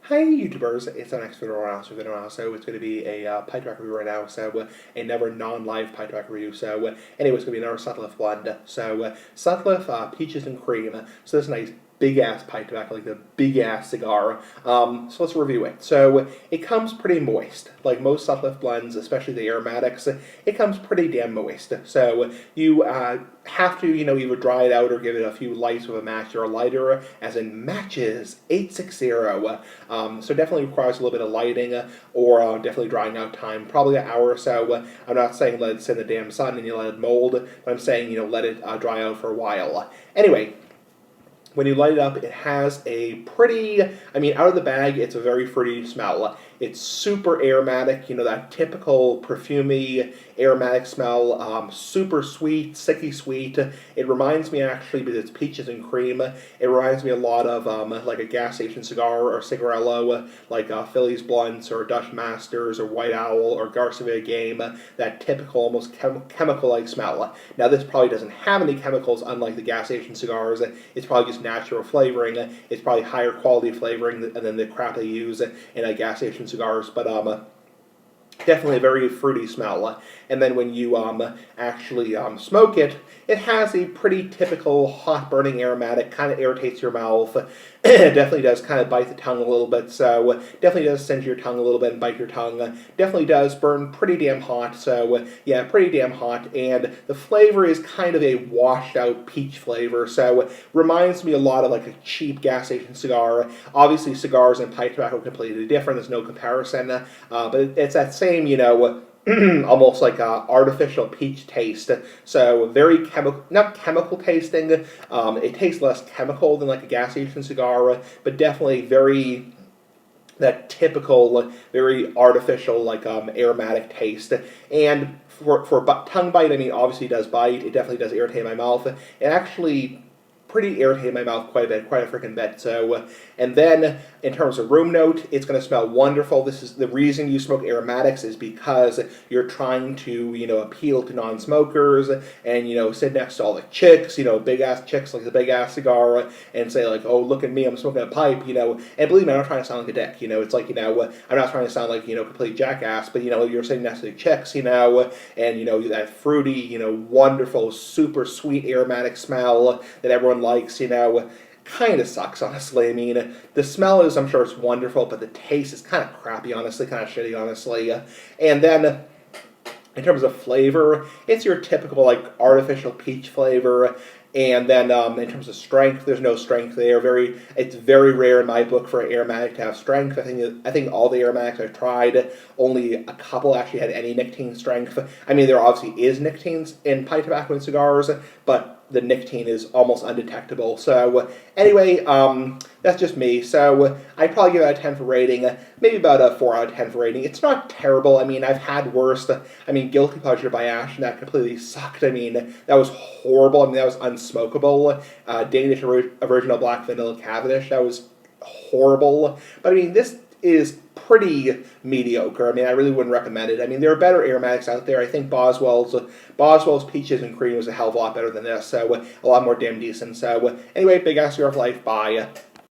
Hi YouTubers, it's our next video now, so it's going to be a pie track review right now, another non-live pie track review, anyway, it's going to be another Sutliff blend, Sutliff, peaches and cream, so this nice big-ass pie tobacco, like the big-ass cigar, so let's review it. So it comes pretty moist, like most Sutliff blends, especially the aromatics, it comes pretty damn moist, so you have to, either dry it out or give it a few lights with a match or a lighter, as in matches 860. So definitely requires a little bit of lighting or definitely drying out time, probably an hour or so. I'm not saying let it sit in the damn sun and you let it mold, but I'm saying, let it dry out for a while. Anyway, when you light it up, it has a pretty, out of the bag, it's a very fruity smell. It's super aromatic, that typical perfumey aromatic smell, super sweet, sicky sweet. It reminds me actually, because it's peaches and cream, it reminds me a lot of like a gas station cigar or cigarello, like Phillies Blunts or Dutch Masters or White Owl or Garcia Game, that typical almost chemical-like smell. Now this probably doesn't have any chemicals, unlike the gas station cigars. It's probably just natural flavoring. It's probably higher quality flavoring than the crap they use in a gas station cigars, but definitely a very fruity smell. And then when you actually smoke it, it has a pretty typical hot burning aromatic, kind of irritates your mouth. It definitely does kind of bite the tongue a little bit, so definitely does singe your tongue a little bit and bite your tongue. Definitely does burn pretty damn hot, so yeah, pretty damn hot. And the flavor is kind of a washed out peach flavor, so reminds me a lot of like a cheap gas station cigar. Obviously cigars and pipe tobacco are completely different, there's no comparison, but it's that same, almost like artificial peach taste. So very not chemical tasting. It tastes less chemical than like a gas station cigar, but definitely very that typical, very artificial, like aromatic taste. And for tongue bite, obviously it does bite. It definitely does irritate my mouth. It actually pretty irritated my mouth quite a bit, quite a freaking bit. So, and then in terms of room note, it's going to smell wonderful. This is the reason you smoke aromatics, is because you're trying to, appeal to non-smokers and, sit next to all the chicks, big ass chicks like the big ass cigar, and say like, oh, look at me, I'm smoking a pipe, and believe me, I'm not trying to sound like a dick, it's like, I'm not trying to sound like, complete jackass, but, you're sitting next to the chicks, and, that fruity, wonderful, super sweet aromatic smell that everyone likes, kind of sucks, honestly. The smell is, I'm sure it's wonderful, but the taste is kind of crappy, honestly, kind of shitty, honestly. And then, in terms of flavor, it's your typical, like, artificial peach flavor. And then in terms of strength, there's no strength there. It's very rare in my book for an aromatic to have strength. I think all the aromatics I've tried, only a couple actually had any nicotine strength. There obviously is nicotine in pipe tobacco and cigars, but the nicotine is almost undetectable. So anyway, that's just me. So I'd probably give it a 10 for rating, maybe about a 4 out of 10 for rating. It's not terrible. I've had worse. Guilty Pleasure by Ash, and that completely sucked. That was horrible. That was unsmokable. Danish original black vanilla Cavendish, that was horrible. But this is pretty mediocre. I really wouldn't recommend it. There are better aromatics out there. I think Boswell's Peaches and Cream was a hell of a lot better than this, so a lot more damn decent. So anyway, big ass cigar for life. Bye.